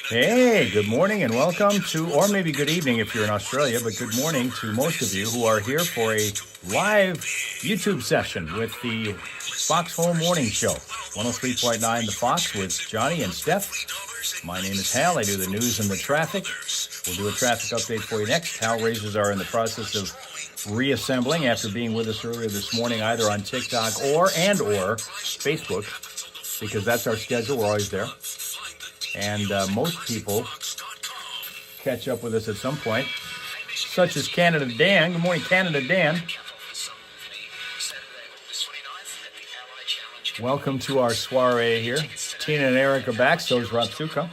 Hey, good morning and welcome to, or maybe good evening if you're in Australia, but good morning to most of you who are here for a live YouTube session with the Foxhole Morning Show. 103.9 The Fox with Johnny and Steph. My name is Hal. I do the news and the traffic. We'll do a traffic update for you next. Hal Raisers are in the process of reassembling after being with us earlier this morning, either on TikTok or Facebook, because that's our schedule. We're always there. And most people catch up with us at some point, such as Canada Dan. Good morning, Canada Dan. Welcome to our soiree here. Tina and Eric are back, so is Rapsuka.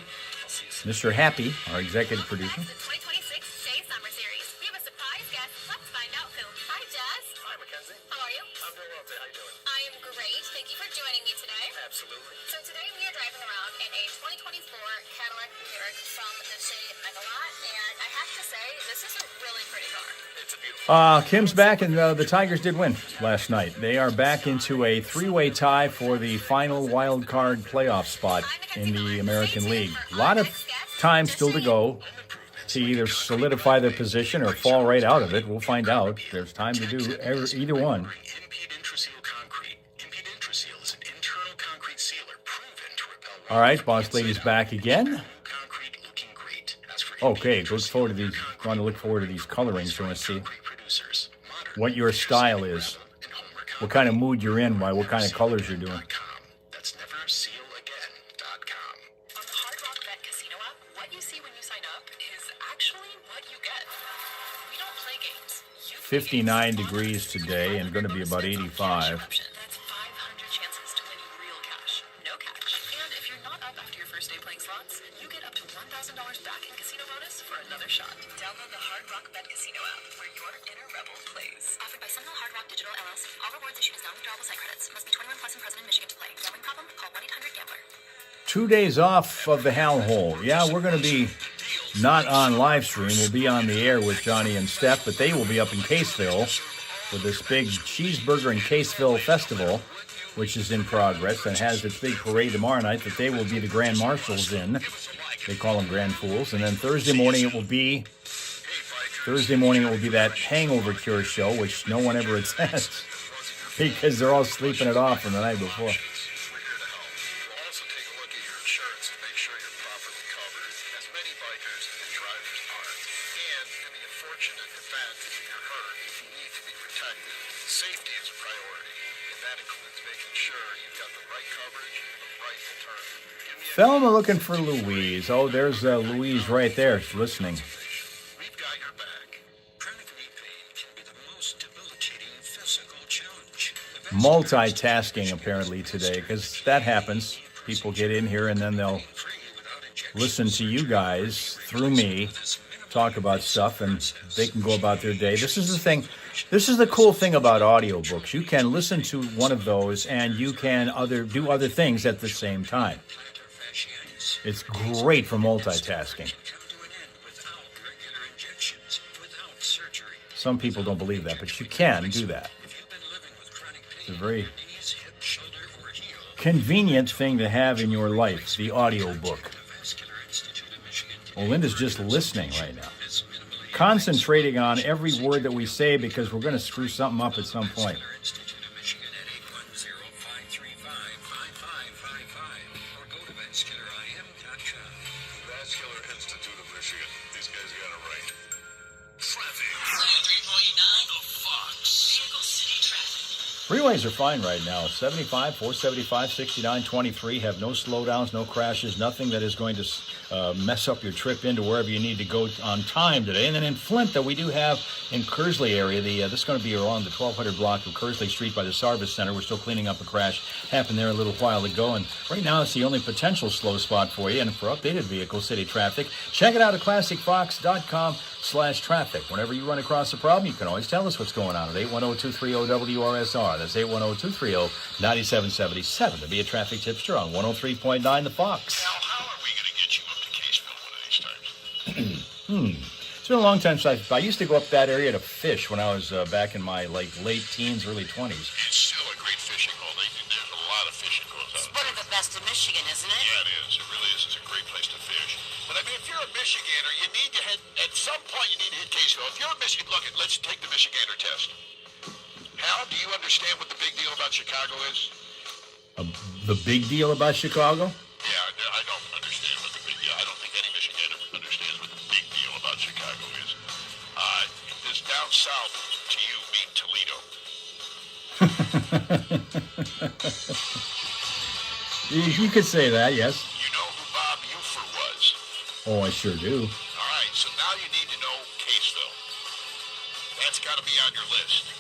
Mr. Happy, our executive producer. Kim's back, and the Tigers did win last night. They are back into a three-way tie for the final wild card playoff spot in the American League. A lot of time still to go to either solidify their position or fall right out of it. We'll find out. There's time to do either one. All right, Boss Lady's back again. Okay, going to look forward to these colorings. So I want to see what your style is, what kind of mood you're in, what kind of colors you're doing. That's neversealagain.com. On the Hard Rock Bet Casino app, what you see when you sign up is actually what you get. We don't play games. 59 degrees today and going to be about 85. That's 500 chances to win real cash. No catch. And if you're not up after your first day playing slots, you get up to $1,000 back in casino bonus for another shot. Download the Hard Rock Bet Casino app where your inner rebel plays. Offered by Seminole Hard Rock Digital LLC. All rewards issued as non-withdrawable site credits. Must be 21 plus and present in Michigan to play. Gambling problem? Call 1-800-GAMBLER. 2 days off of the Hal Hole. Yeah, we're going to be not on live stream. We'll be on the air with Johnny and Steph, but they will be up in Caseville with this big Cheeseburger in Caseville Festival, which is in progress and has its big parade tomorrow night that they will be the Grand Marshals in. They call them Grand Fools. And then Thursday morning it will be that hangover cure show, which no one ever attends because they're all sleeping it off from the night before. Thelma looking for Louise. Oh, there's Louise right there. She's listening. We've got your back. Chronic knee pain can be the most debilitating physical challenge. Multitasking apparently today, because that happens. People get in here and then they'll listen to you guys through me talk about stuff, and they can go about their day. This is the thing. This is the cool thing about audiobooks. You can listen to one of those and you can do other things at the same time. It's great for multitasking. Some people don't believe that, but you can do that. It's a very convenient thing to have in your life, the audiobook. Well, Linda's just listening right now, concentrating on every word that we say because we're going to screw something up at some point. Freeways are fine right now. 75, 475, 69, 23 have no slowdowns, no crashes, nothing that is going to mess up your trip into wherever you need to go on time today. And then in Flint, that we do have in Kersley area, this is going to be along the 1200 block of Kersley Street by the Sarvis Center. We're still cleaning up a crash happened there a little while ago. And right now, it's the only potential slow spot for you. And for updated vehicle city traffic, check it out at classicfox.com/traffic. Whenever you run across a problem, you can always tell us what's going on at 810-230-WRSR. That's 810-230-9777 to be a traffic tipster on 103.9 The Fox. Now, how are we going to get you up to Caseville one of these times? It's been a long time since I used to go up that area to fish when I was back in my late teens, early 20s. It's still a great fishing hole. There's a lot of fishing goes on. It's one of the best Michigan, isn't it? Yeah, it is. It really is. It's a great place to fish. But I mean, if you're a Michigander, you need to head, at some point you need to hit Caseville. If you're a Michigan, look, let's take the Michigander test. Hal, do you understand what the big deal about Chicago is? The big deal about Chicago? Yeah, I don't understand what the big deal. I don't think any Michigander understands what the big deal about Chicago is. Does down south to you mean Toledo? You could say that, yes. You know who Bob Ufer was? Oh, I sure do. All right, so now you need to know Caseville. That's got to be on your list.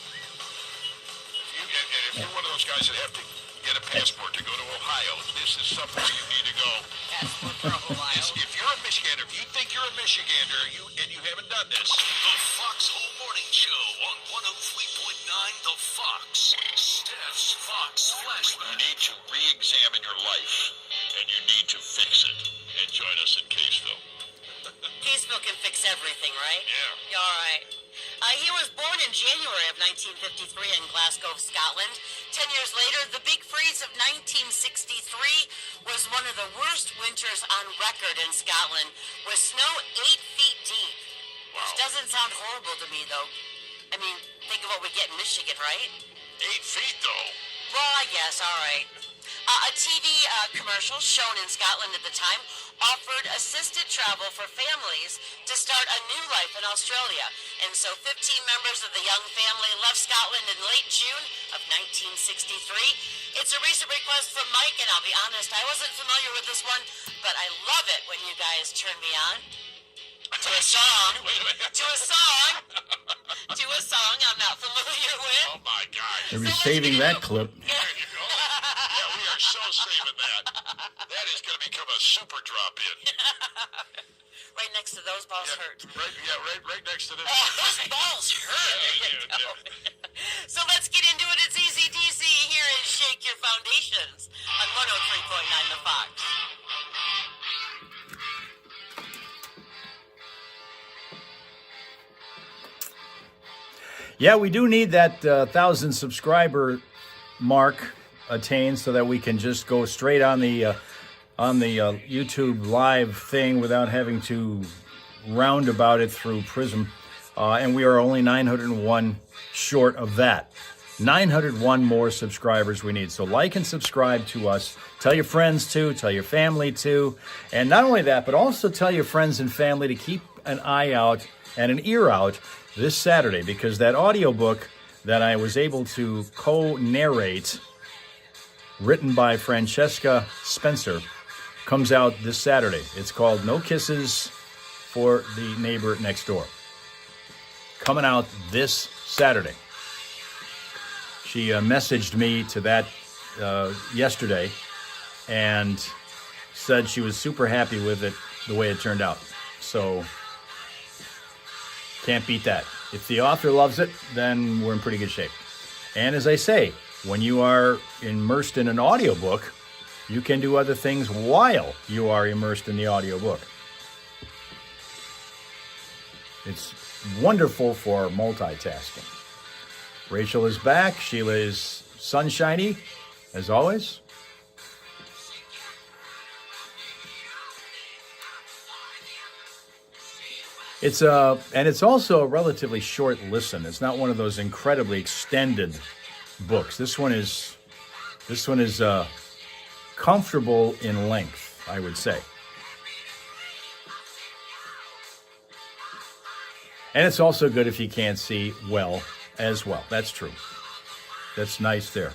If you're one of those guys that have to get a passport to go to Ohio, this is somewhere you need to go. Passport for Ohio. If you're a Michigander, if you think you're a Michigander and you haven't done this, the Foxhole Morning Show on 103.9 The Fox. Steph's Fox Flashback. You need to re-examine your life, and you need to fix it. And join us in Caseville. Caseville can fix everything, right? Yeah. All right. He was born in January of 1953 in Glasgow, Scotland. 10 years later, the big freeze of 1963 was one of the worst winters on record in Scotland, with snow 8 feet deep. Wow. Which doesn't sound horrible to me, though. I mean, think of what we get in Michigan, right? 8 feet, though. Well, I guess, all right. A TV commercial shown in Scotland at the time offered assisted travel for families to start a new life in Australia. And so 15 members of the young family left Scotland in late June of 1963. It's a recent request from Mike, and I'll be honest, I wasn't familiar with this one, but I love it when you guys turn me on to a song. Wait a minute. To a song. To a song I'm not familiar with. Oh, my gosh. They're saving that clip. There you go. Yeah, we are so saving that. That is going to become a super drop-in. Right next to those balls hurt. Right next to this. Those balls hurt. Yeah. So let's get into it. It's Easy DC here and Shake Your Foundations on 103.9 The Fox. Yeah, we do need that 1,000 subscriber mark attained so that we can just go straight on the YouTube live thing without having to round about it through Prism. And we are only 901 short of that. 901 more subscribers we need. So like and subscribe to us. Tell your friends to, tell your family to. And not only that, but also tell your friends and family to keep an eye out and an ear out this Saturday, because that audiobook that I was able to co-narrate, written by Francesca Spencer, comes out this Saturday. It's called No Kisses for the Neighbor Next Door. Coming out this Saturday. She messaged me to that yesterday and said she was super happy with it, the way it turned out. So can't beat that. If the author loves it, then we're in pretty good shape. And as I say, when you are immersed in an audiobook, you can do other things while you are immersed in the audiobook. It's wonderful for multitasking. Rachel is back. Sheila is sunshiny, as always. It's also a relatively short listen. It's not one of those incredibly extended books. This one is comfortable in length, I would say. And it's also good if you can't see well as well. That's true. That's nice there.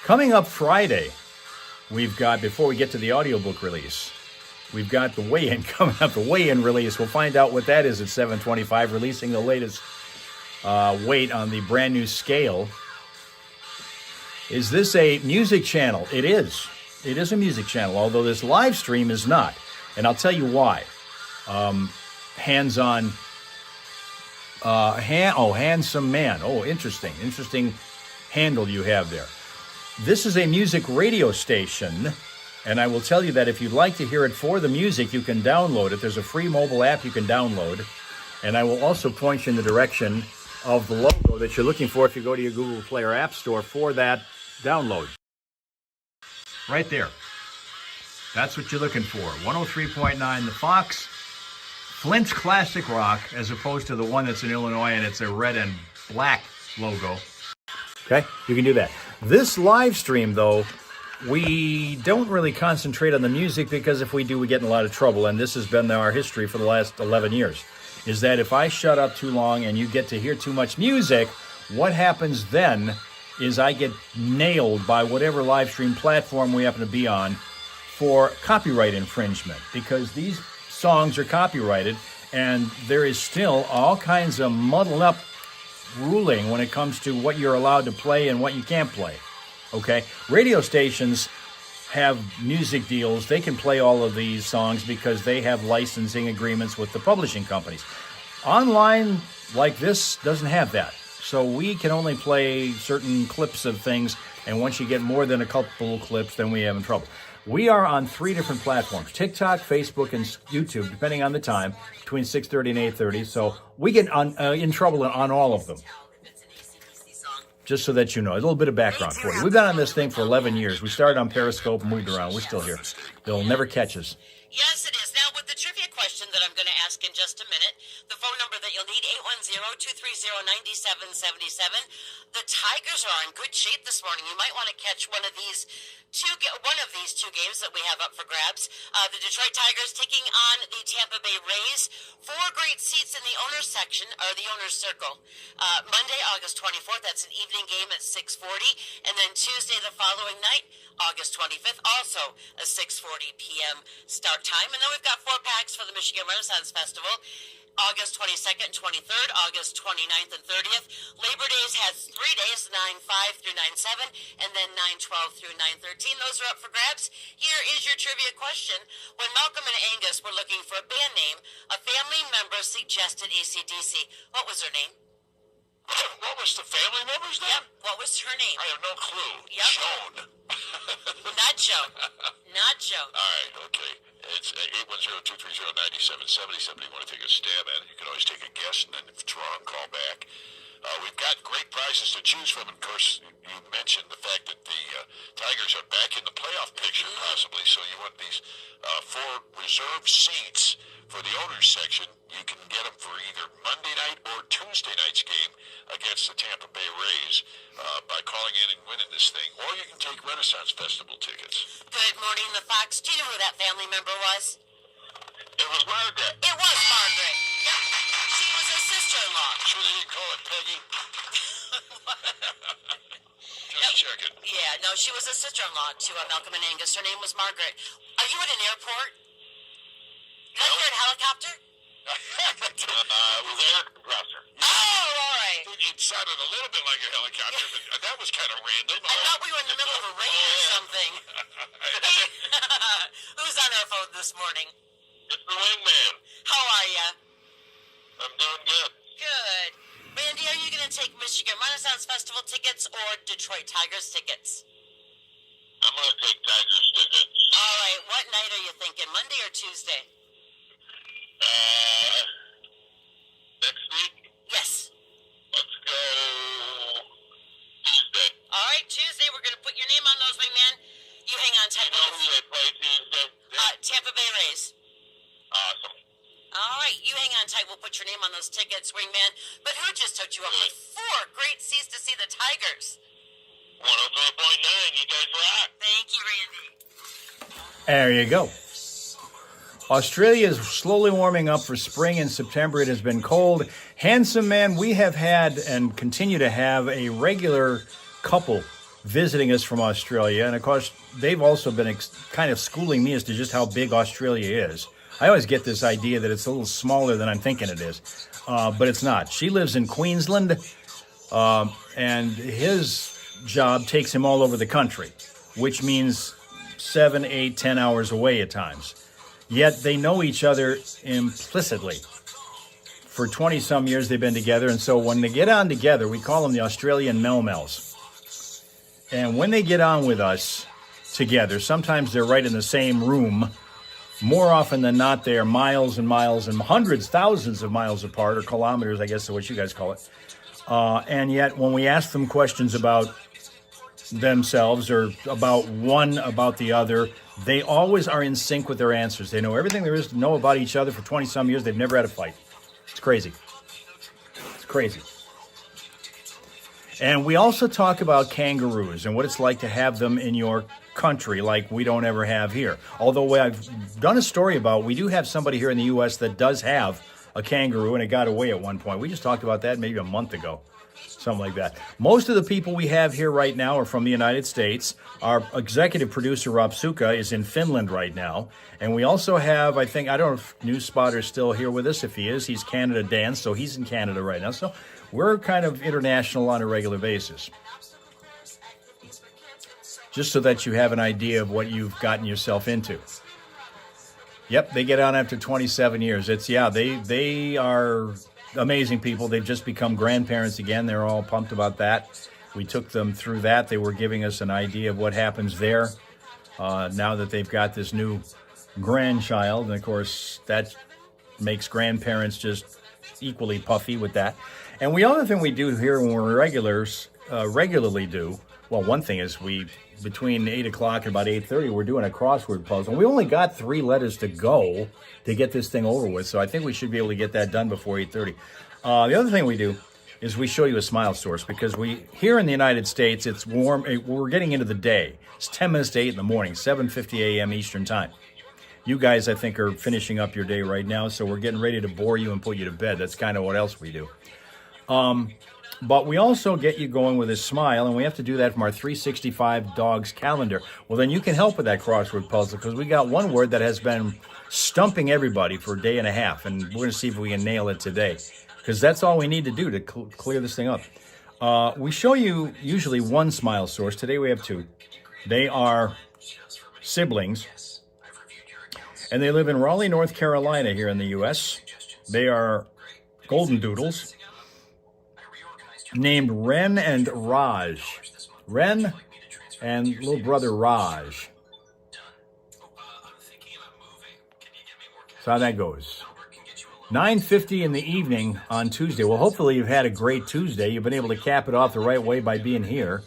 Coming up Friday, we've got, before we get to the audiobook release, we've got the weigh-in coming up, the weigh-in release. We'll find out what that is at 7:25, releasing the latest weight on the brand new scale. Is this a music channel? It is. It is a music channel, although this live stream is not. And I'll tell you why. Hands-on, handsome man. Oh, interesting. Interesting handle you have there. This is a music radio station. And I will tell you that if you'd like to hear it for the music, you can download it. There's a free mobile app you can download. And I will also point you in the direction of the logo that you're looking for if you go to your Google Play or App Store for that download. Right there. That's what you're looking for. 103.9 The Fox, Flint's Classic Rock, as opposed to the one that's in Illinois and it's a red and black logo. Okay, you can do that. This live stream, though, we don't really concentrate on the music because if we do, we get in a lot of trouble. And this has been our history for the last 11 years, is that if I shut up too long and you get to hear too much music, what happens then is I get nailed by whatever live stream platform we happen to be on for copyright infringement, because these songs are copyrighted and there is still all kinds of muddled up ruling when it comes to what you're allowed to play and what you can't play. Okay, radio stations have music deals. They can play all of these songs because they have licensing agreements with the publishing companies. Online like this doesn't have that. So we can only play certain clips of things, and once you get more than a couple clips, then we have in trouble. We are on 3 different platforms: TikTok, Facebook, and YouTube, depending on the time, between 6:30 and 8:30. So we get in trouble on all of them. Just so that you know, a little bit of background for you. We've been on this thing for 11 years. We started on Periscope and moved around. We're still here. They'll never catch us. Yes, it is. Now, with the trivia question that I'm going to ask in just a minute, the phone number that you'll need, 810-230-9777. The Tigers are in good shape this morning. You might want to catch one of these two games that we have up for grabs. The Detroit Tigers taking on the Tampa Bay Rays. 4 great seats in the owner's section, or the owner's circle. Monday, August 24th, that's an evening game at 6:40. And then Tuesday, the following night, August 25th, also a 6:40 p.m. start time. And then we've got 4 packs for the Michigan Renaissance Festival. August 22nd, 23rd, August 29th, and 30th. Labor Days has 3 days, 9/5 through 9/7, and then 9/12 through 9/13. Those are up for grabs. Here is your trivia question. When Malcolm and Angus were looking for a band name, a family member suggested AC/DC. What was her name? What was the family member's name? Yep. What was her name? I have no clue. Yep. Joan. Not Joan. Not Joan. All right, okay. It's 810-230-9770. Somebody want to take a stab at it. You can always take a guess, and then if it's wrong, call back. We've got great prizes to choose from. Of course, you mentioned the fact that the Tigers are back in the playoff picture, possibly. So you want these 4 reserved seats for the owners section. You can get them for either Monday night or Tuesday night's game against the Tampa Bay Rays by calling in and winning this thing. Or you can take Renaissance Festival tickets. Good morning, the Fox. Do you know who that family member was? It was Margaret. It was Margaret. Yep. She was a sister-in-law. Sure they didn't call it Peggy? Just checking. Yeah, no, she was a sister-in-law to Malcolm and Angus. Her name was Margaret. Are you at an airport? Like you're in a helicopter? With air compressor. Oh, all right. It sounded a little bit like a helicopter, but that was kind of random. I thought we were in the middle of a rain or something. Hey, who's on our phone this morning? It's the wingman. How are ya? I'm doing good. Good. Randy, are you going to take Michigan Renaissance Festival tickets or Detroit Tigers tickets? I'm going to take Tigers tickets. All right. What night are you thinking, Monday or Tuesday? Next week? Yes. Let's go Tuesday. All right, Tuesday. We're going to put your name on those, wingman. You hang on tight. You know who they play Tuesday? Tampa Bay Rays. Awesome. All right, you hang on tight. We'll put your name on those tickets, wingman. But who just hooked you up with 4 great seats to see the Tigers? 103.9. You guys rock. Thank you, Randy. There you go. Australia is slowly warming up for spring. In September, it has been cold. Handsome man, we have had and continue to have a regular couple visiting us from Australia. And of course, they've also been kind of schooling me as to just how big Australia is. I always get this idea that it's a little smaller than I'm thinking it is, but it's not. She lives in Queensland, and his job takes him all over the country, which means 7, 8, 10 hours away at times. Yet they know each other implicitly. For 20-some years they've been together, and so when they get on together, we call them the Australian Melmels. And when they get on with us together, sometimes they're right in the same room. More often than not, they are miles and miles and hundreds, thousands of miles apart, or kilometers, I guess is what you guys call it. And yet, when we ask them questions about themselves or about one about the other. They always are in sync with their answers. They know everything there is to know about each other for 20-some years. They've never had a fight. It's crazy. It's crazy. And we also talk about kangaroos and what it's like to have them in your country like we don't ever have here. Although I've done a story about, we do have somebody here in the U.S. that does have a kangaroo, and it got away at one point. We just talked about that maybe a month ago, something like that. Most of the people we have here right now are from the United States. Our executive producer, Rob Suka, is in Finland right now. And we also have, I don't know if News Spotter's still here with us. If he is, he's Canada Dan, so he's in Canada right now. So we're kind of international on a regular basis. Just so that you have an idea of what you've gotten yourself into. Yep, they get on after 27 years. They are amazing people. They've just become grandparents again. They're all pumped about that. We took them through that. They were giving us an idea of what happens there now that they've got this new grandchild. And, of course, that makes grandparents just equally puffy with that. And the other thing we do here when we're regularly do, well, one thing is between 8 o'clock and about 8:30, we're doing a crossword puzzle. And we only got 3 letters to go to get this thing over with, so I think we should be able to get that done before 8:30. The other thing we do is we show you a smile source, because here in the United States, it's warm. We're getting into the day. It's 10 minutes to 8 in the morning, 7:50 a.m. Eastern time. You guys, I think, are finishing up your day right now, so we're getting ready to bore you and put you to bed. That's kind of what else we do. But we also get you going with a smile, and we have to do that from our 365 Dogs calendar. Well, then you can help with that crossword puzzle, because we got one word that has been stumping everybody for a day and a half, and we're going to see if we can nail it today, because that's all we need to do to clear this thing up. We show you usually one smile source. Today we have 2. They are siblings, and they live in Raleigh, North Carolina here in the U.S. They are golden doodles, named Ren and Raj. Ren and little brother Raj. So how that goes. 9:50 in the evening on Tuesday. Well, hopefully you've had a great Tuesday. You've been able to cap it off the right way by being here.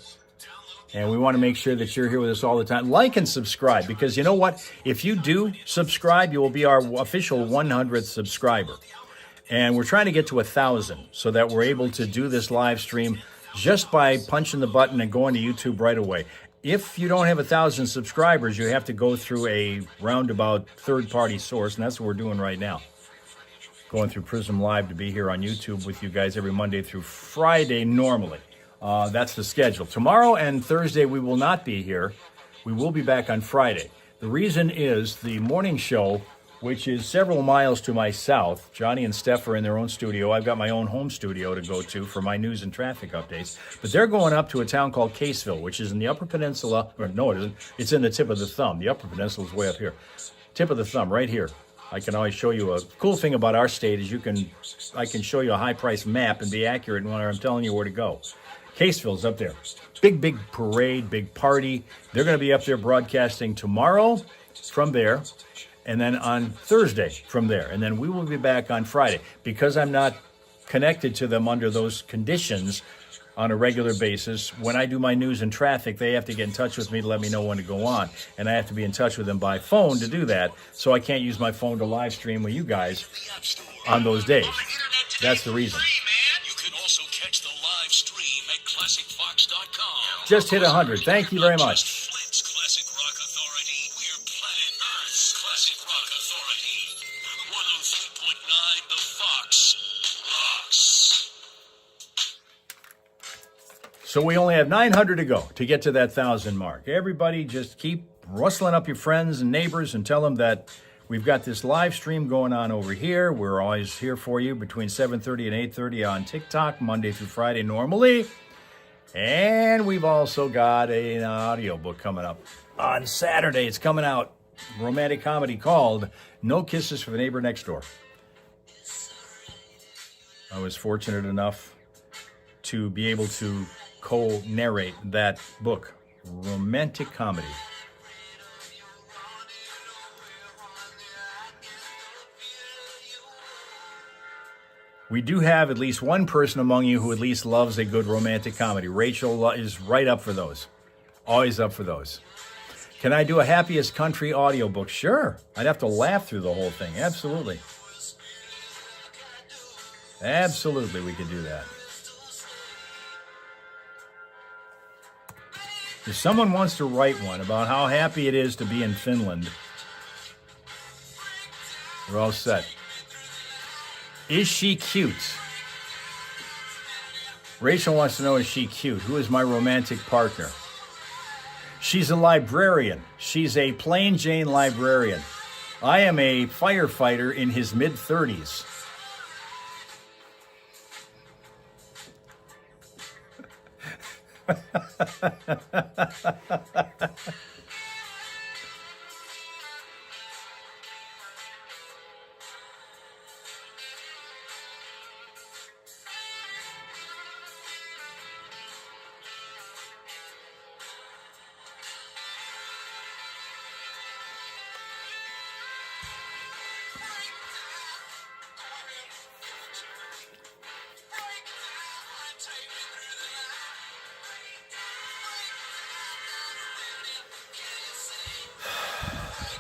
And we want to make sure that you're here with us all the time. Like and subscribe, because you know what? If you do subscribe, you will be our official 100th subscriber. And we're trying to get to 1,000 so that we're able to do this live stream just by punching the button and going to YouTube right away. If you don't have 1,000 subscribers, you have to go through a roundabout third-party source, and that's what we're doing right now. Going through Prism Live to be here on YouTube with you guys every Monday through Friday normally. That's the schedule. Tomorrow and Thursday we will not be here. We will be back on Friday. The reason is the morning show, which is several miles to my south. Johnny and Steph are in their own studio. I've got my own home studio to go to for my news and traffic updates. But they're going up to a town called Caseville, which is in the Upper Peninsula. Or no, it isn't. It's in the tip of the thumb. The Upper Peninsula is way up here. Tip of the thumb, right here. I can always show you a cool thing about our state is I can show you a high-price map and be accurate when I'm telling you where to go. Caseville's up there. Big parade, big party. They're going to be up there broadcasting tomorrow from there. And then on Thursday from there. And then we will be back on Friday. Because I'm not connected to them under those conditions on a regular basis, when I do my news and traffic, they have to get in touch with me to let me know when to go on. And I have to be in touch with them by phone to do that. So I can't use my phone to live stream with you guys on those days. That's the reason. You can also catch the live stream at ClassicFox.com. Just hit 100. Thank you very much. Flint's Classic Rock Authority. We're planet Earth's Classic Rock Authority. 103.9 The Fox. So we only have 900 to go to get to that 1,000 mark. Everybody just keep rustling up your friends and neighbors and tell them that we've got this live stream going on over here. We're always here for you between 7:30 and 8:30 on TikTok, Monday through Friday normally. And we've also got an audio book coming up on Saturday. It's coming out, romantic comedy called No Kisses for the Neighbor Next Door. I was fortunate enough to be able to co-narrate that book, romantic comedy. We do have at least one person among you who at least loves a good romantic comedy. Rachel is right up for those. Always up for those. Can I do a Happiest Country audiobook? Sure. I'd have to laugh through the whole thing. Absolutely. Absolutely, we could do that. If someone wants to write one about how happy it is to be in Finland, we're all set. Is she cute? Rachel wants to know, is she cute? Who is my romantic partner? She's a librarian. She's a plain Jane librarian. I am a firefighter in his mid-30s.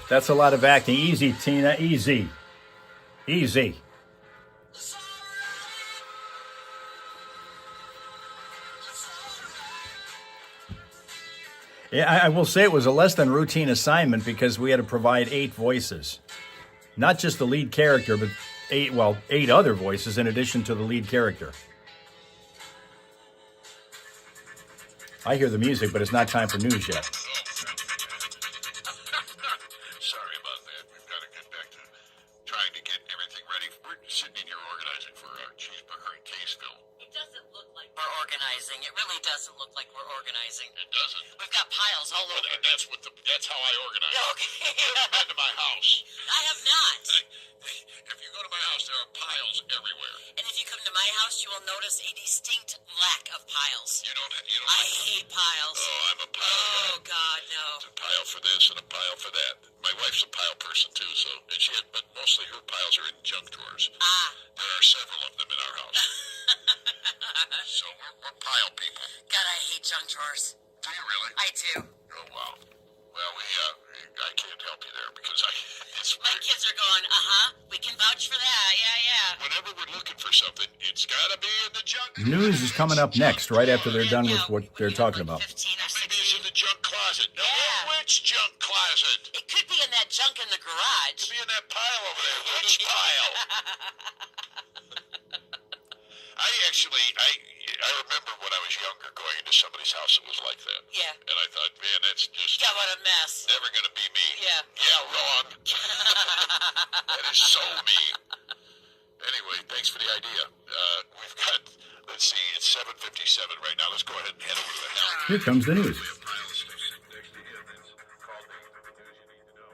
That's a lot of acting. Easy, Tina, easy. Easy. Yeah, I will say it was a less than routine assignment because we had to provide 8 voices. Not just the lead character, but 8 other voices in addition to the lead character. I hear the music, but it's not time for news yet. Sorry about that. We've got to get back to trying to get everything ready. We're sitting in here organizing for our cheeseburger and Caseville. It doesn't look like we're organizing. It really doesn't look like we're organizing. It doesn't. We've got piles all over. That's how I organize. Okay. Have you been to my house? I have not. If you go to my house, there are piles everywhere. And if you come to my house, you will notice a distinct lack of piles. You don't I hate piles. Oh, I'm a pile Oh, guy. God, no. A pile for this and a pile for that. My wife's a pile person too, but mostly her piles are in junk drawers. There are several of them in our house. So we're pile people. God, I hate junk drawers. Do you really? I do. Oh, wow. Well, I can't help you there because My kids are going, we can vouch for that. Yeah. Whenever we're looking for something, it's got to be in the junk. News is coming up next, right after they're done with what they're talking about. 15 or Maybe 16. it's in the junk closet. No, Yeah. which junk closet? It could be in that junk in the garage. Could be in that pile over there. Which pile? I remember when I was younger going into somebody's house that was like that. Yeah. And I thought, man, that's just God, what a mess. never going to be me. Yeah. Yeah, wrong. That is so me. Anyway, thanks for the idea. We've got, let's see, it's 7:57 right now. Let's go ahead and head over to the house. Here comes the news. We have a pile of stuff sitting next to him. It's called the news you need to know.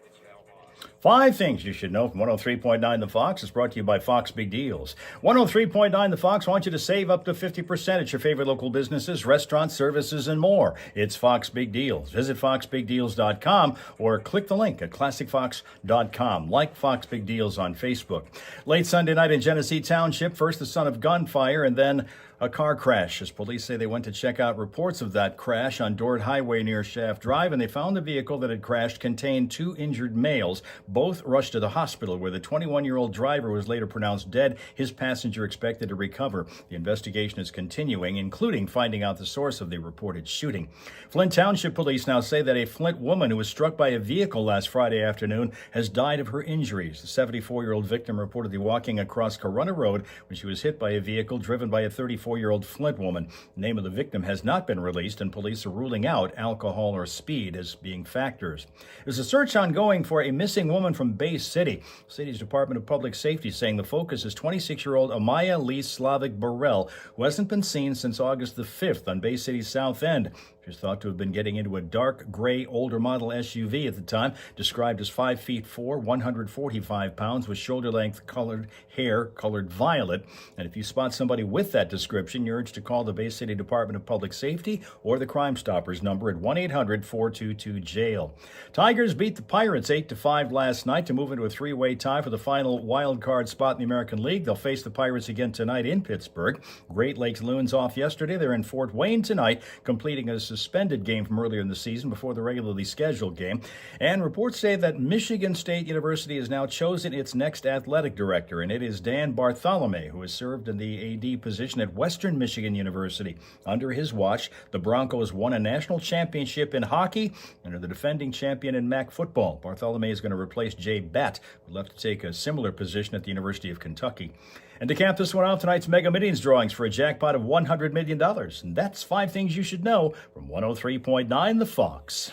It's Hal Maas. 5 things you should know from 103.9 The Fox is brought to you by Fox Big Deals. 103.9 The Fox wants you to save up to 50% at your favorite local businesses, restaurants, services, and more. It's Fox Big Deals. Visit foxbigdeals.com or click the link at classicfox.com. Like Fox Big Deals on Facebook. Late Sunday night in Genesee Township, first the son of gunfire and then a car crash. As police say they went to check out reports of that crash on Dort Highway near Shaft Drive, and they found the vehicle that had crashed contained 2 injured males. Both rushed to the hospital, where the 21-year-old driver was later pronounced dead. His passenger expected to recover. The investigation is continuing, including finding out the source of the reported shooting. Flint Township police now say that a Flint woman who was struck by a vehicle last Friday afternoon has died of her injuries. The 74-year-old victim reportedly walking across Corunna Road when she was hit by a vehicle driven by a 34-year-old Flint woman. The name of the victim has not been released, and police are ruling out alcohol or speed as being factors. There's a search ongoing for a missing woman from Bay City. The city's Department of Public Safety saying the focus is 26-year-old Amaya Lee Slavic Burrell, who hasn't been seen since August the 5th on Bay City's South End. She's thought to have been getting into a dark gray older model SUV at the time, described as 5'4", 145 pounds, with shoulder-length colored hair, colored violet. And if you spot somebody with that description, description, you're urged to call the Bay City Department of Public Safety or the Crime Stoppers number at 1-800-422-JAIL. Tigers beat the Pirates 8-5 last night to move into a three-way tie for the final wild card spot in the American League. They'll face the Pirates again tonight in Pittsburgh. Great Lakes Loons off yesterday. They're in Fort Wayne tonight, completing a suspended game from earlier in the season before the regularly scheduled game. And reports say that Michigan State University has now chosen its next athletic director, and it is Dan Bartholomew, who has served in the AD position at Western Michigan University. Under his watch, the Broncos won a national championship in hockey and are the defending champion in MAC football. Bartholomew is going to replace Jay Batt, who left to take a similar position at the University of Kentucky. And to cap this one off, tonight's Mega Millions drawings for a jackpot of $100 million. And that's 5 things you should know from 103.9 The Fox.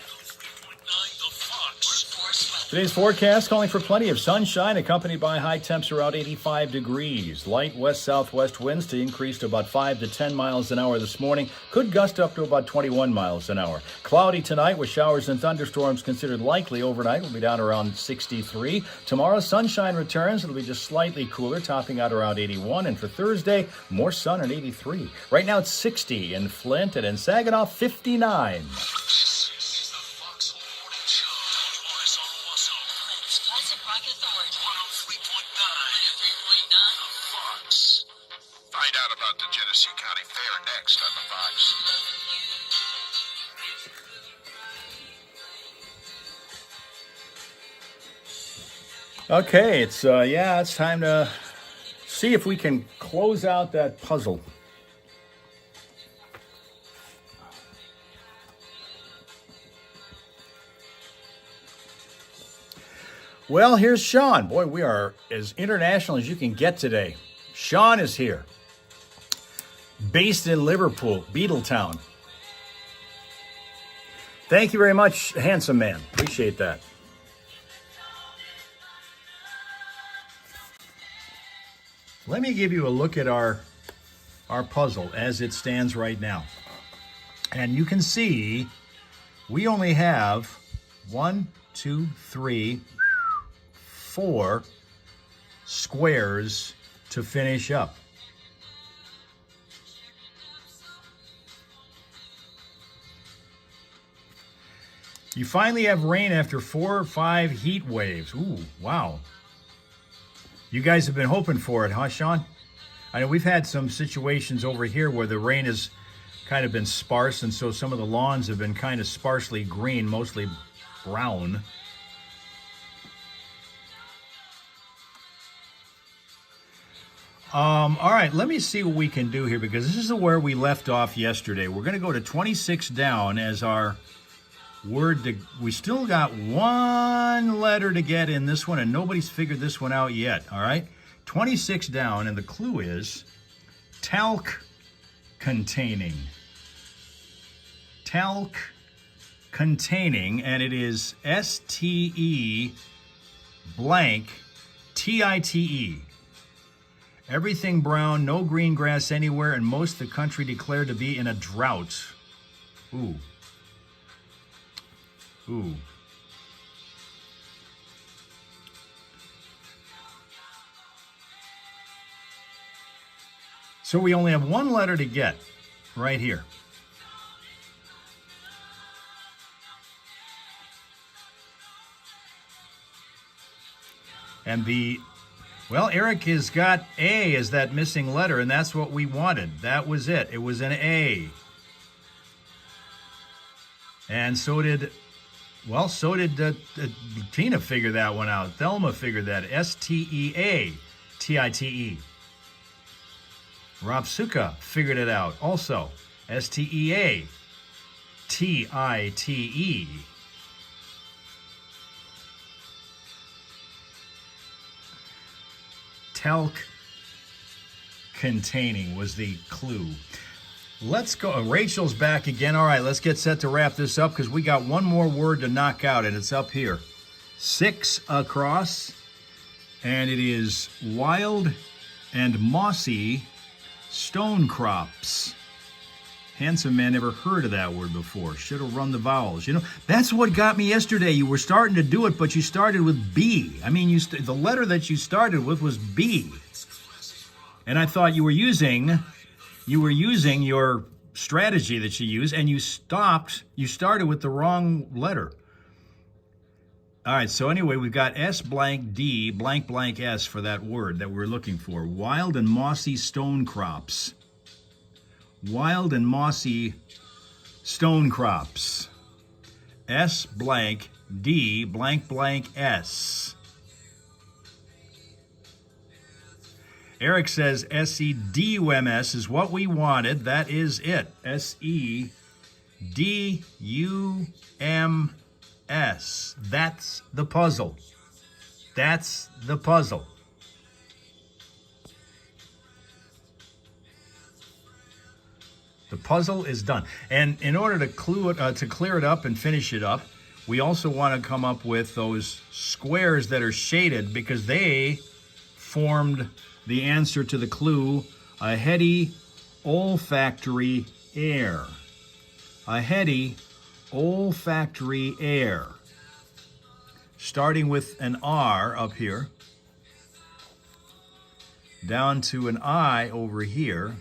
Today's forecast calling for plenty of sunshine, accompanied by high temps around 85 degrees. Light west-southwest winds to increase to about 5 to 10 miles an hour this morning. Could gust up to about 21 miles an hour. Cloudy tonight with showers and thunderstorms considered likely overnight. We'll be down around 63. Tomorrow, sunshine returns. It'll be just slightly cooler, topping out around 81. And for Thursday, more sun at 83. Right now, it's 60 in Flint and in Saginaw, 59. Find out about the Genesee County Fair next on the Fox. Okay, it's time to see if we can close out that puzzle. Well, here's Sean. Boy, we are as international as you can get today. Sean is here. Based in Liverpool, Beetletown. Thank you very much, handsome man. Appreciate that. Let me give you a look at our puzzle as it stands right now. And you can see we only have 1, 2, 3, 4 squares to finish up. You finally have rain after 4 or 5 heat waves. Ooh, wow. You guys have been hoping for it, huh, Sean? I know we've had some situations over here where the rain has kind of been sparse, and so some of the lawns have been kind of sparsely green, mostly brown. All right, let me see what we can do here, because this is where we left off yesterday. We're going to go to 26 down as our word to, we still got one letter to get in this one, and nobody's figured this one out yet, all right? 26 down, and the clue is talc containing. Talc containing, and it is S-T-E blank T-I-T-E. Everything brown, no green grass anywhere, and most of the country declared to be in a drought. Ooh. Ooh. So we only have one letter to get right here. And well, Eric has got A as that missing letter, and that's what we wanted. That was it. It was an A. And so did Tina figure that one out. Thelma figured that. S-T-E-A-T-I-T-E. Rob Suka figured it out also. S-T-E-A-T-I-T-E. Talc containing was the clue. Let's go. Rachel's back again. All right, let's get set to wrap this up because we got one more word to knock out, and it's up here. 6 across, and it is wild and mossy stone crops. Handsome man never heard of that word before. Should have run the vowels. You know, that's what got me yesterday. You were starting to do it, but you started with B. I mean, the letter that you started with was B. And I thought you were using you were using your strategy that you use, and you started with the wrong letter. All right, so anyway, we've got S blank D blank blank S for that word that we're looking for. Wild and mossy stone crops. Wild and mossy stone crops. S blank D blank blank S. Eric says SEDUMS is what we wanted. That is it. SEDUMS. That's the puzzle. That's the puzzle. The puzzle is done. And in order to clear it up and finish it up, we also want to come up with those squares that are shaded because they formed the answer to the clue, a heady olfactory air. A heady olfactory air. Starting with an R up here, down to an I over here,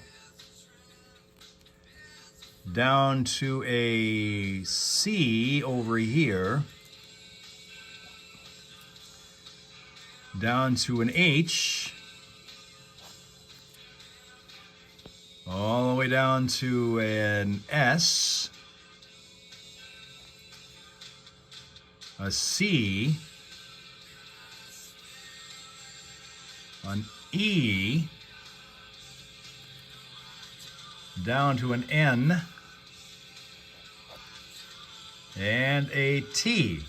down to a C over here, down to an H, all the way down to an S, a C, an E, down to an N, and a T.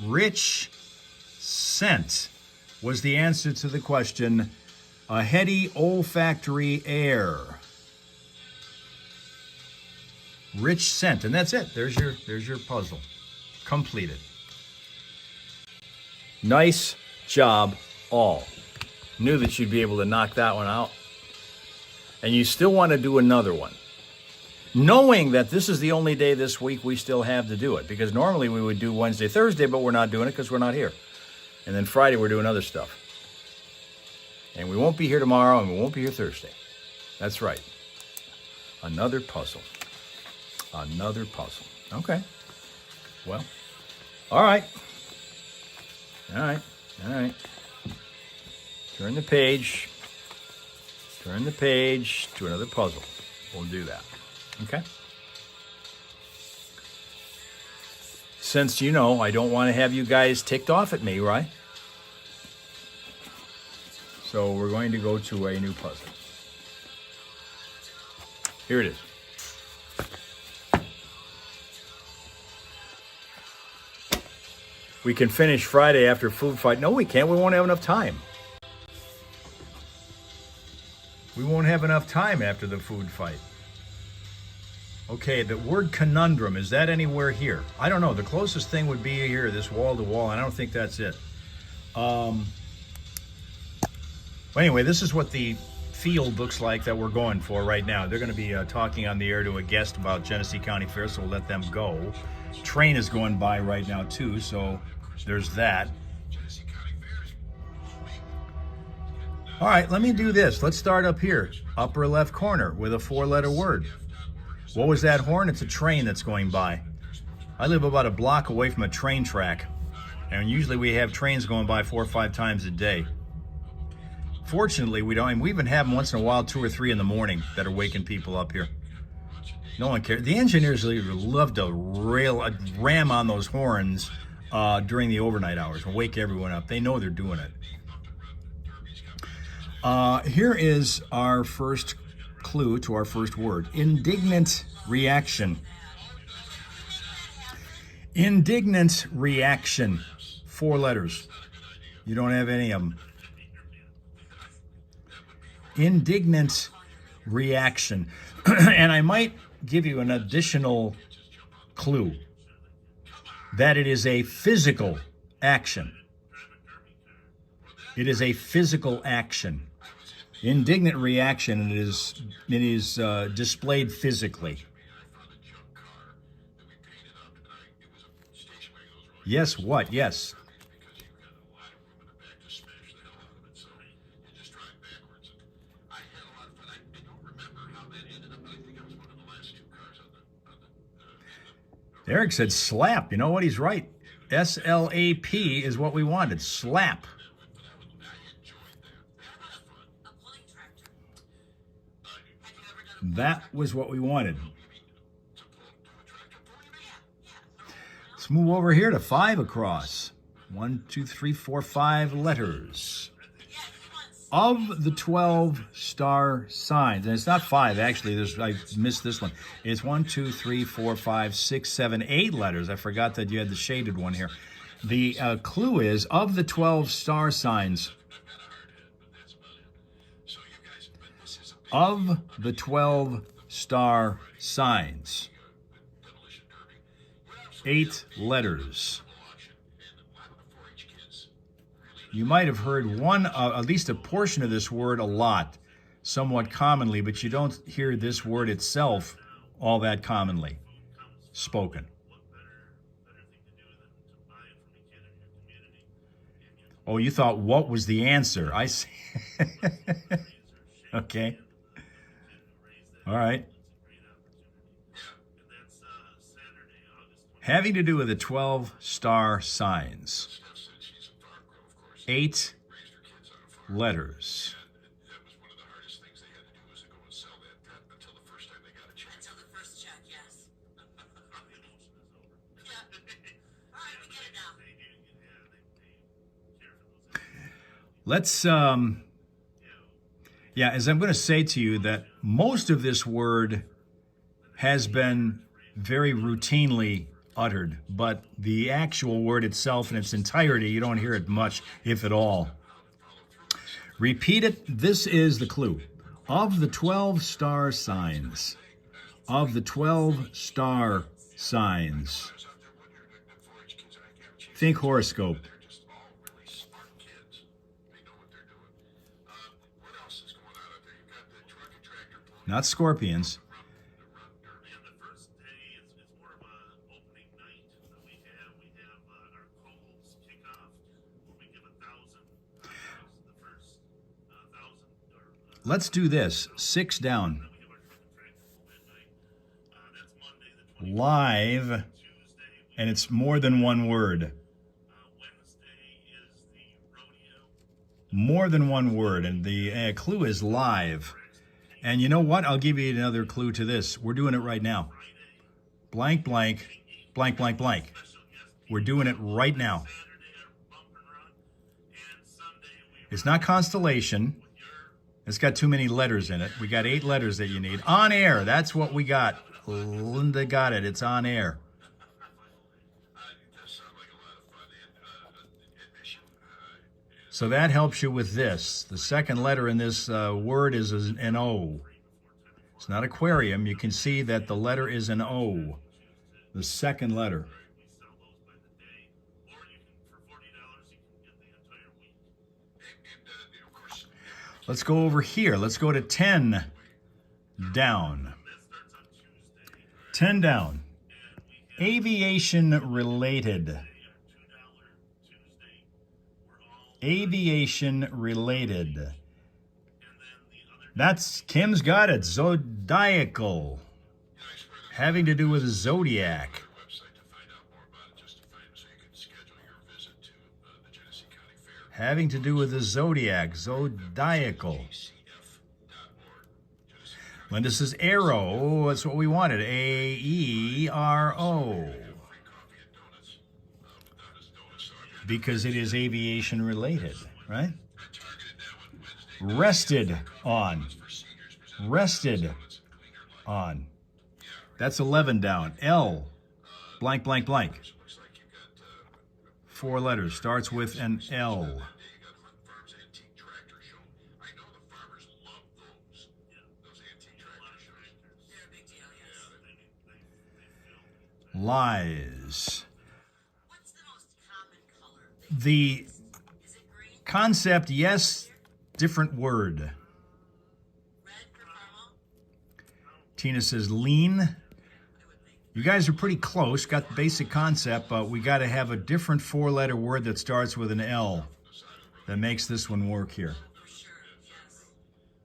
Rich scent was the answer to the question, a heady olfactory air. Rich scent, and that's it. There's your puzzle completed. Nice job, all. Knew that you'd be able to knock that one out. And you still want to do another one, knowing that this is the only day this week we still have to do it, because normally we would do Wednesday, Thursday, but we're not doing it because we're not here. And then Friday we're doing other stuff. And we won't be here tomorrow, and we won't be here Thursday. That's right. Another puzzle. Another puzzle. Okay. Well, all right. All right. All right. Turn the page. Turn the page to another puzzle. We'll do that. Okay? Since you know I don't want to have you guys ticked off at me, right? So we're going to go to a new puzzle. Here it is. We can finish Friday after food fight. No, we can't. We won't have enough time. We won't have enough time after the food fight. Okay, the word conundrum, is that anywhere here? I don't know. The closest thing would be here, this wall to wall, and I don't think that's it. Anyway, this is what the field looks like that we're going for right now. They're going to be talking on the air to a guest about Genesee County Fair, so we'll let them go. Train is going by right now, too, so there's that. All right, let me do this. Let's start up here, upper left corner with a 4-letter word. What was that horn? It's a train that's going by. I live about a block away from a train track, and usually we have trains going by 4 or 5 times a day. Fortunately, we don't, and we even have them once in a while, 2 or 3 in the morning, that are waking people up here. No one cares. The engineers love to ram on those horns during the overnight hours and wake everyone up. They know they're doing it. Here is our first clue to our first word. Indignant reaction. Indignant reaction. 4 letters. You don't have any of them. Indignant reaction. And I might give you an additional clue that it is a physical action. It is a physical action. Indignant reaction, it is displayed physically. Yes, what? Yes. Eric said slap. You know what? He's right. S-L-A-P is what we wanted. Slap. That was what we wanted. Let's move over here to 5 across. 1, 2, 3, 4, 5 letters. Of the 12 star signs, and it's not 5 actually, I missed this one. It's 1, 2, 3, 4, 5, 6, 7, 8 letters. I forgot that you had the shaded one here. The clue is, of the 12 star signs, of the 12 star signs, 8 letters. You might have heard one, at least a portion of this word a lot, somewhat commonly, but you don't hear this word itself all that commonly spoken. Oh, you thought what was the answer? I see. Okay. All right. Having to do with the 12 star signs. 8 letters. Until the first check, yes. Yeah. All right, we get it now. Let's, yeah, as I'm going to say to you that most of this word has been very routinely uttered, but the actual word itself in its entirety, you don't hear it much, if at all. Repeat it. This is the clue. Of the 12 star signs, of the 12 star signs, think horoscope. Not scorpions. Let's do this. 6 down. Live, and it's more than one word. More than one word, and the clue is live. And you know what? I'll give you another clue to this. We're doing it right now. Blank, blank, blank, blank, blank. We're doing it right now. It's not constellation. It's got too many letters in it. We got 8 letters that you need. On air, that's what we got. Linda got it. It's on air. So that helps you with this. The second letter in this word is an O. It's not aquarium. You can see that the letter is an O. The second letter. Let's go over here. Let's go to 10 down. 10 down. Aviation related. Aviation related. That's, Kim's got it. Zodiacal. Having to do with a zodiac. Having to do with the zodiac. Zodiacal. Linda says arrow. Oh, that's what we wanted. A-E-R-O. Because it is aviation related, right? Rested on. Rested on. That's 11 down. L, blank, blank, blank. 4 letters. Starts with an L. Lies. What's the most common color? The Is it green, concept, yes, different word. red, or caramel? Tina says lean. You guys are pretty close, got the basic concept, but we got to have a different 4-letter word that starts with an L that makes this one work here. For sure, yes.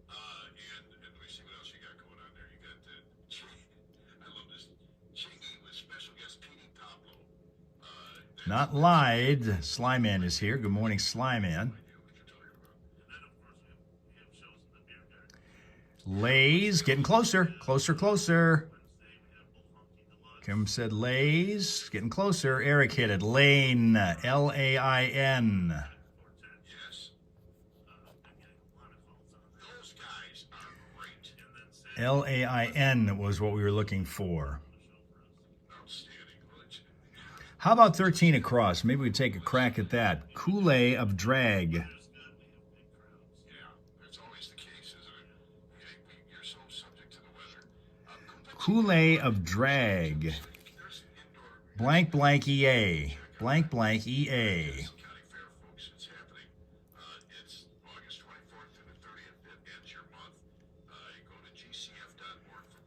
And let me see what else you got going on there. You got I love this. Chingy with special guest Pete Not lied. Slyman is here. Good morning, Slyman. Lays, getting closer. Closer. Kim said Lays, getting closer. Eric hit it. Lane, L-A-I-N. L-A-I-N was what we were looking for. How about 13 across? Maybe we take a crack at that. Kool-Aid of Drag. Kool-Aid of Drag. Blank blank EA. Blank blank EA.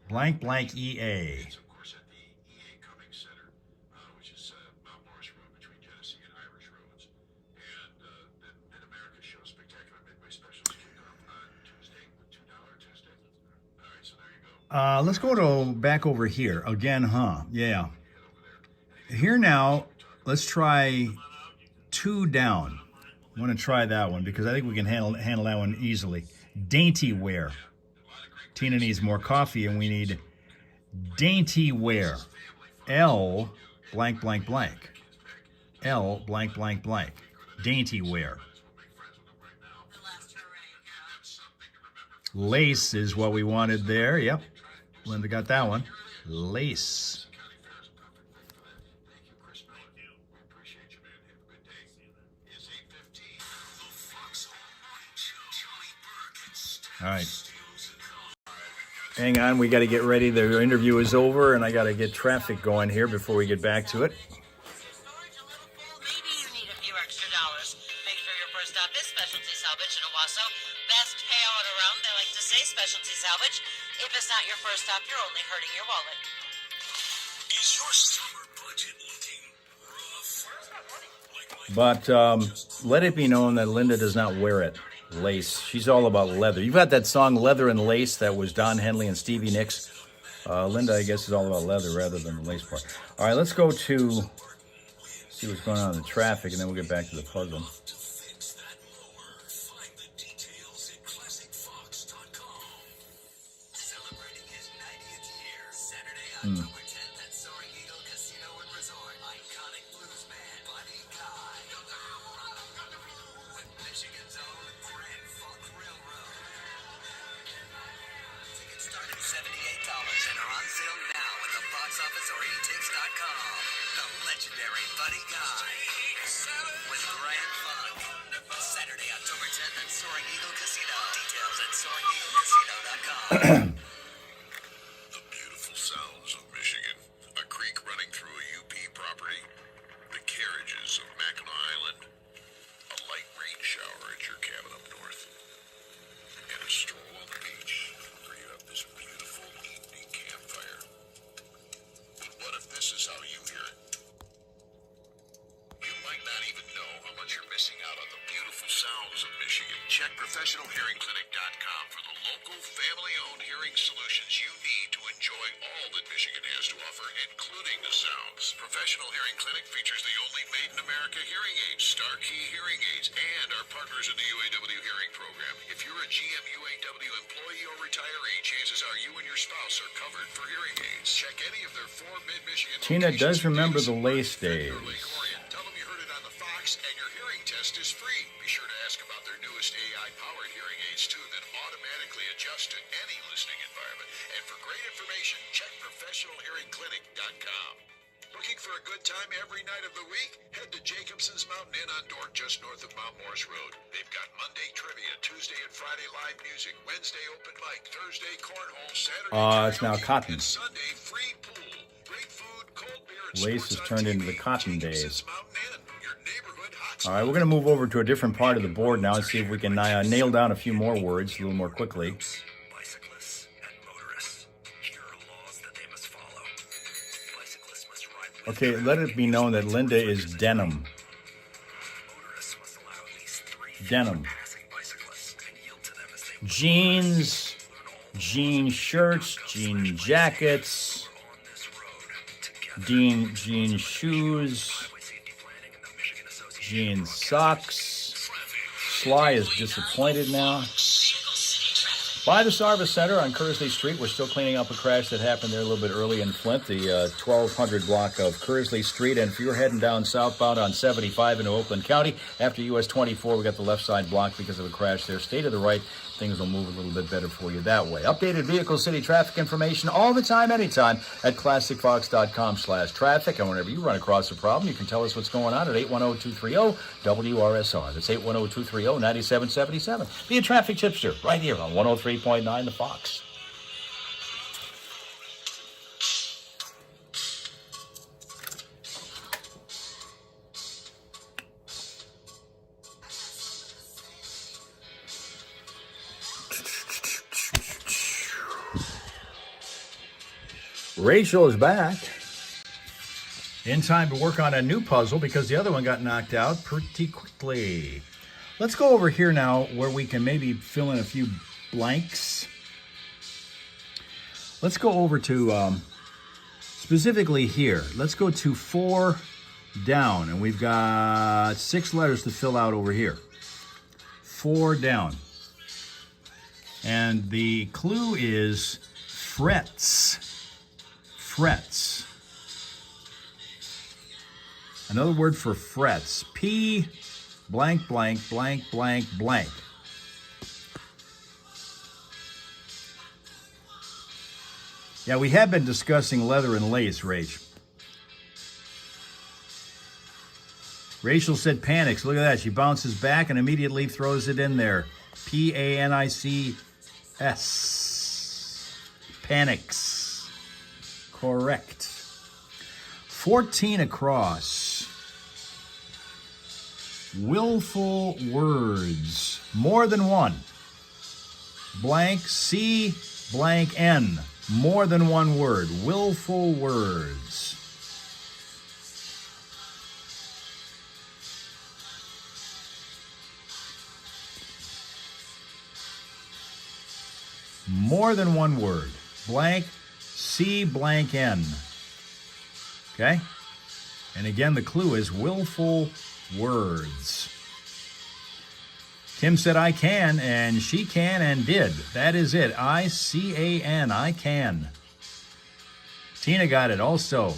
Blank blank EA. Let's go to back over here again, huh? Yeah. Here now, let's try 2 down. I want to try that one because I think we can handle that one easily. Dainty wear. Tina needs more coffee, and we need dainty wear. L blank blank blank. L blank blank blank. Dainty wear. Lace is what we wanted there. Yep. Linda got that one. Lace. All right. Hang on, we got to get ready. The interview is over, and I got to get traffic going here before we get back to it. Storage a little full, maybe you need a few extra dollars. Make sure your first stop is Specialty Salvage in Owasso. Best payout around, they like to say, Specialty Salvage. If it's not your first stop, you're only hurting your wallet. Is your summer budget looking rough? But let it be known that Linda does not wear it. Lace. She's all about leather. You've got that song Leather and Lace that was Don Henley and Stevie Nicks. Linda, I guess, is all about leather rather than the lace part. All right, let's go to see what's going on in the traffic, and then we'll get back to the puzzle. Celebrating his 90th year, Saturday, October 10th at Soaring Eagle Casino and Resort. Iconic blues band, Buddy Guy. With Michigan's own Grand Funk Railroad. Tickets start at $78 and are on sale now at the box office or etix.com. The legendary Buddy Guy with Grand Funk. Saturday, October 10th at Soaring Eagle Casino. Details at SoaringEagleCasino.com. The beautiful sounds of Michigan. A creek running through a UP property. The carriages of Mackinac Island. A light rain shower at your cabin up north. And a stroll on the beach where you have this beautiful evening campfire. But what if this is how you hear it? You might not even know how much you're missing out on the beautiful sounds of Michigan. Check ProfessionalHearingClinic.com for the local, family-owned hearing solutions you need to enjoy all that Michigan has to offer, including the sounds. Professional Hearing Clinic features the only made-in-America hearing aids, Star Key Hearing Aids, and our partners in the UAW Hearing Program. If you're a GM UAW employee or retiree, chances are you and your spouse are covered for hearing aids. Check any of their 4 mid-Michigan Tina does locations remember in the lace days. Lake Orion. Tell them you heard it on the Fox, and your hearing test is free. Be sure to ask about their newest AI-powered hearing aids, too, that automatically adjust to any listening environment. And for great information, check ProfessionalHearingClinic.com. Looking for a good time every night of the week? Head to Jacobson's Mountain Inn on Dork, just north of Mount Morris Road. They've got Monday trivia, Tuesday and Friday live music, Wednesday open mic, Thursday cornhole, Saturday It's now karaoke, cotton. and Sunday free pool. Great food, cold beer, and Lace sports has on turned TV. into the cotton Jacobson's days. Mountain Inn, your neighborhood hot All right, we're going to move over to a different part of the board now and see if we can nail down a few more words a little more quickly. Bicyclists and motorists. Here are laws that they must follow. Bicyclists must ride with Okay, let it be known that Linda is denim. motorists must allow at least 3 Denim. passing bicyclists and yield to them as they Jeans, jean shirts, jean jackets, on this road together. jean shoes, Highway safety plan Gene sucks. Sly is disappointed now. By the Service Center on Kersley Street, we're still cleaning up a crash that happened there a little bit early in Flint, the 1200 block of Kersley Street. And if you're heading down southbound on 75 into Oakland County, after US 24, we got the left side blocked because of a crash there. Stay to the right. Things will move a little bit better for you that way. Updated Vehicle City traffic information all the time, anytime at ClassicFox.com/traffic. And whenever you run across a problem, you can tell us what's going on at 810-230-WRSR. That's 810-230-9777. Be a traffic tipster right here on 103.9 The Fox. Rachel is back in time to work on a new puzzle because the other one got knocked out pretty quickly. Let's go over here now where we can maybe fill in a few blanks. Let's go over to specifically here. Let's go to 4 down, and we've got 6 letters to fill out over here. 4 down. And the clue is frets. Frets. Another word for frets. P blank blank blank blank blank. Yeah, we have been discussing leather and lace, Rach. Rachel said panics. Look at that. She bounces back and immediately throws it in there. Panics. Panics. Correct. 14 across. Willful words. More than one. Blank C blank N. More than one word. Willful words. More than one word. Blank C blank N. Okay? And again, the clue is willful words. Kim said, I can, and she can and did. That is it. I-C-A-N. I can. Tina got it also.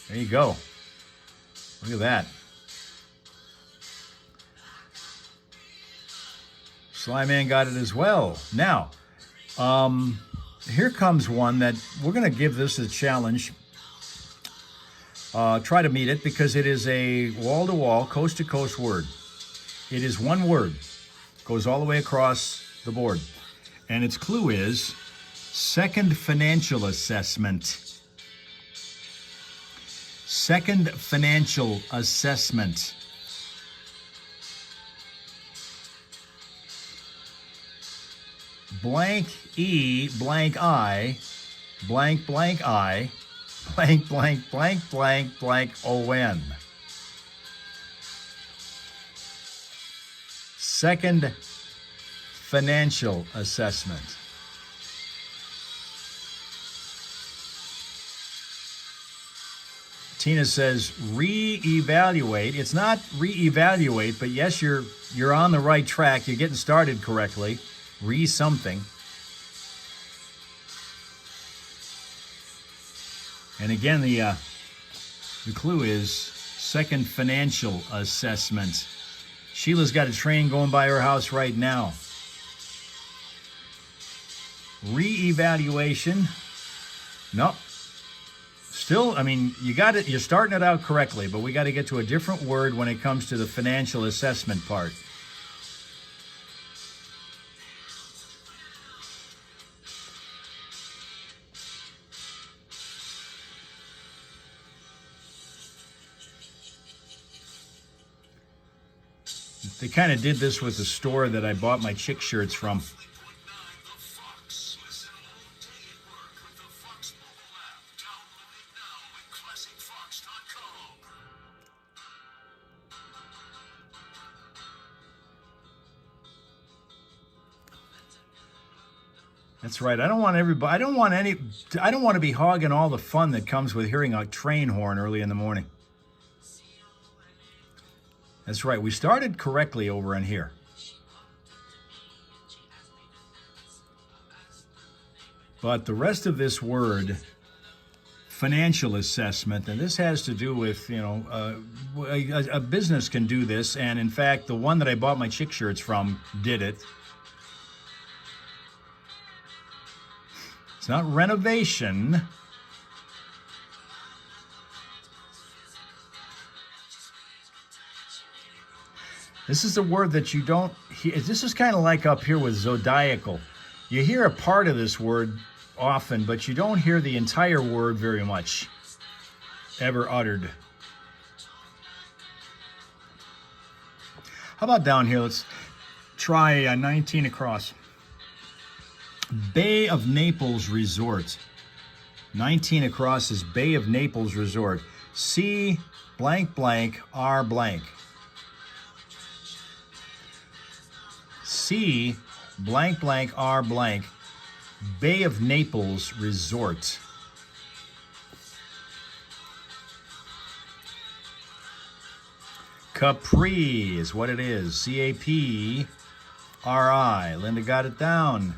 There you go. Look at that. Sly Man got it as well. Now, here comes one that we're going to give this a challenge. Try to meet it because it is a wall-to-wall, coast-to-coast word. It is one word. Goes all the way across the board. And its clue is second financial assessment. Second financial assessment. Blank E blank I blank blank I blank blank blank blank blank O-N. Second financial assessment. Tina says reevaluate. It's not reevaluate, but yes, you're on the right track. You're getting started correctly. Something. And again, the clue is second financial assessment. Sheila's got a train going by her house right now. Reevaluation. Nope. Still, I mean, you got it. You're starting it out correctly, but we got to get to a different word when it comes to the financial assessment part. They kind of did this with the store that I bought my chick shirts from. That's right. I don't want to be hogging all the fun that comes with hearing a train horn early in the morning. That's right. We started correctly over in here. But the rest of this word, financial assessment, and this has to do with, a business can do this. And in fact, the one that I bought my chick shirts from did it. It's not renovation. This is a word that you don't hear. This is kind of like up here with zodiacal. You hear a part of this word often, but you don't hear the entire word very much ever uttered. How about down here? Let's try 19 across. Bay of Naples Resort. 19 across is Bay of Naples Resort. C blank blank R blank. C blank blank R blank. Bay of Naples Resort. Capri is what it is. C-A-P-R-I. Linda got it down.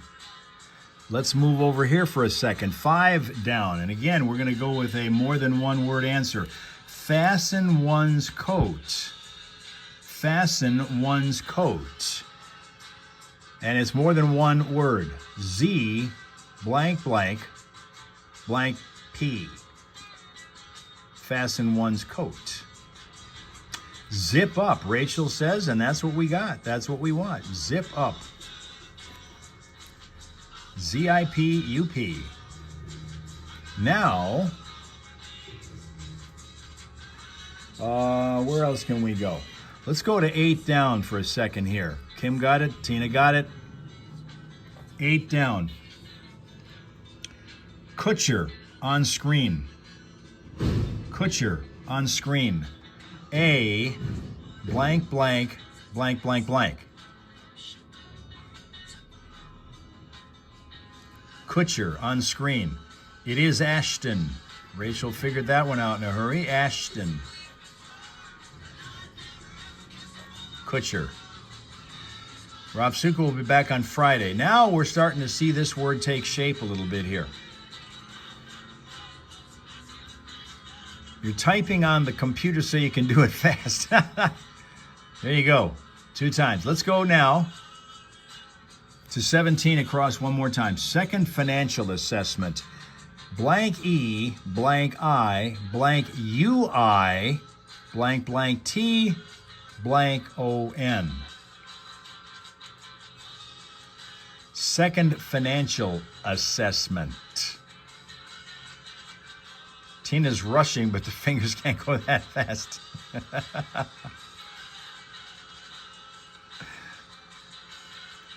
Let's move over here for a second. 5 down. And again, we're going to go with a more than one word answer. Fasten one's coat. Fasten one's coat. And it's more than one word. Z blank blank blank P. Fasten one's coat. Zip up, Rachel says, and that's what we got. That's what we want. Zip up. Z-I-P-U-P. Now, where else can we go? Let's go to 8 down for a second here. Kim got it. Tina got it. 8 down. Kutcher on screen. Kutcher on screen. A blank blank blank blank blank. Kutcher on screen. It is Ashton. Rachel figured that one out in a hurry. Ashton. Kutcher. Rob Suka will be back on Friday. Now we're starting to see this word take shape a little bit here. You're typing on the computer so you can do it fast. There you go. 2 times. Let's go now to 17 across one more time. Second financial assessment. Blank E, blank I, blank UI, blank blank T, blank O-N. Second financial assessment. Tina's rushing, but the fingers can't go that fast.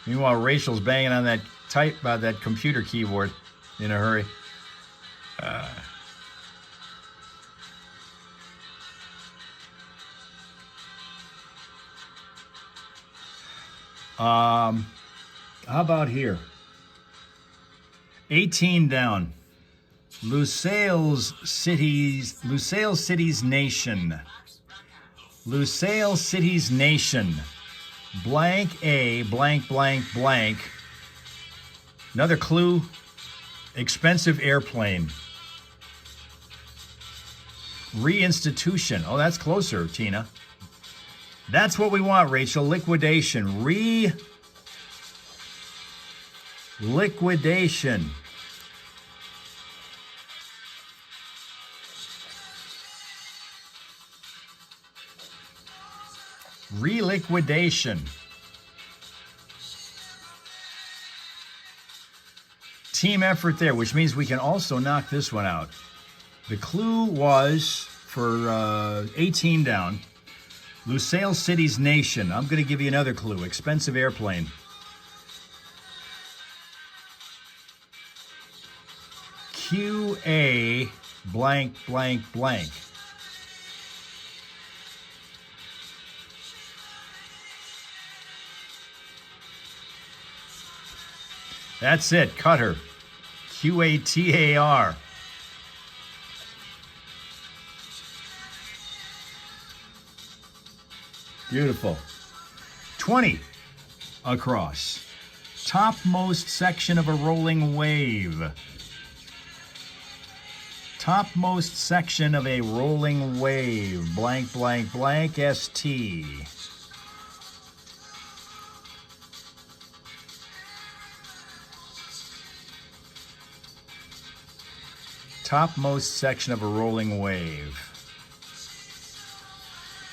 Meanwhile, Rachel's banging on that that computer keyboard in a hurry. How about here? 18 down. Lusail Cities Nation. Lusail Cities Nation. Blank A, blank, blank, blank. Another clue, expensive airplane. Reinstitution. Oh, that's closer, Tina. That's what we want, Rachel. Liquidation. Liquidation. Reliquidation. Team effort there, which means we can also knock this one out. The clue was for 18 down. Lusail Cities Nation. I'm going to give you another clue. Expensive airplane. QA blank blank blank. That's it. Cutter. QATAR. Beautiful. 20 across. Topmost section of a rolling wave. Topmost section of a rolling wave. Blank, blank, blank, ST. Topmost section of a rolling wave.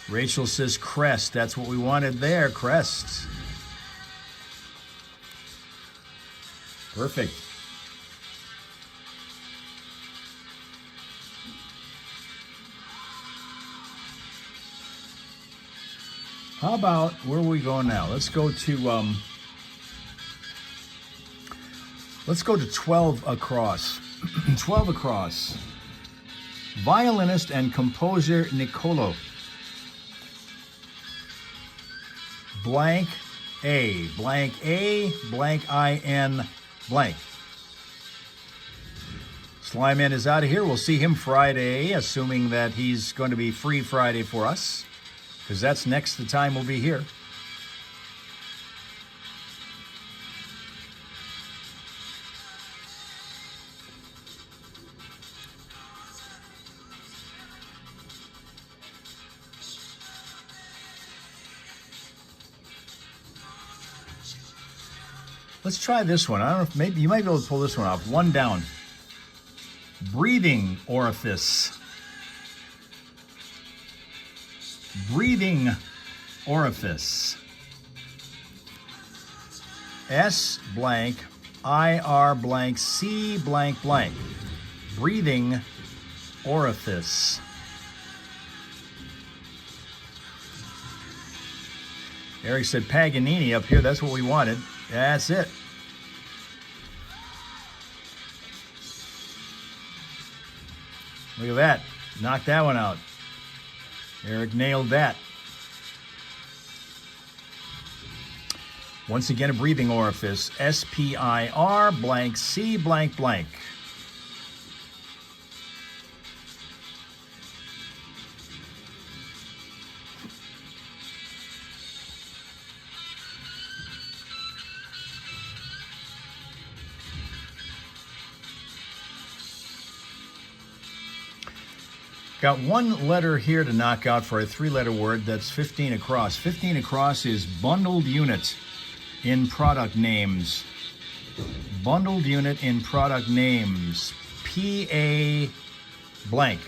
Rachel says crest. That's what we wanted there, crest. Perfect. How about, where are we going now? Let's go to 12 across. 12 across. Violinist and composer Niccolo. Blank A, blank A, blank IN, blank. Slyman is out of here. We'll see him Friday, assuming that he's going to be free Friday for us, because that's next the time we'll be here. Let's try this one. I don't know if maybe you might be able to pull this one off. One down. Breathing orifice. Breathing orifice. S blank, IR blank, C blank blank. Breathing orifice. Eric said Paganini up here. That's what we wanted. That's it. Look at that. Knocked that one out. Eric nailed that. Once again, a breathing orifice. SPIR blank C blank blank. Got one letter here to knock out for a three-letter word. That's 15 across. 15 across is bundled unit in product names. Bundled unit in product names. PA blank.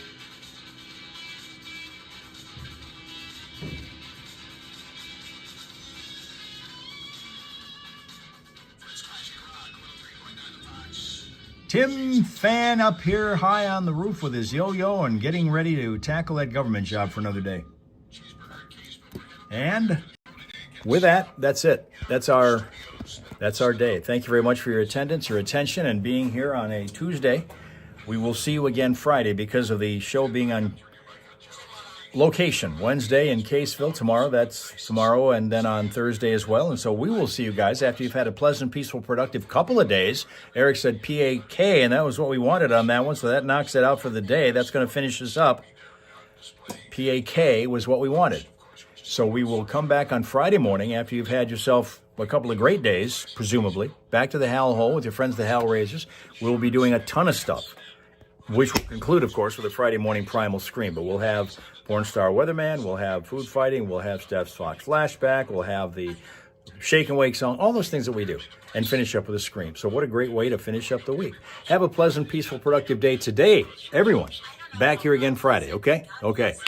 Tim Fan up here high on the roof with his yo-yo and getting ready to tackle that government job for another day. And with that, that's it. That's our day. Thank you very much for your attendance, your attention, and being here on a Tuesday. We will see you again Friday because of the show being on location. Wednesday in Caseville. Tomorrow, that's tomorrow, and then on Thursday as well. And so we will see you guys after you've had a pleasant, peaceful, productive couple of days. Eric said PAK, and that was what we wanted on that one, so that knocks it out for the day. That's going to finish us up. PAK was what we wanted. So we will come back on Friday morning after you've had yourself a couple of great days, presumably, back to the Hal Hole with your friends, the Hal Raisers. We'll be doing a ton of stuff, which will conclude, of course, with a Friday morning primal scream. But we'll have Porn Star Weatherman, we'll have food fighting, we'll have Steph's Fox flashback, we'll have the Shake and Wake song, all those things that we do, and finish up with a scream. So what a great way to finish up the week. Have a pleasant, peaceful, productive day today, everyone. Back here again Friday, okay? Okay. This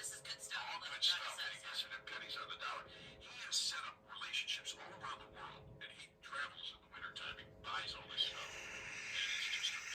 is good stuff. All good stuff.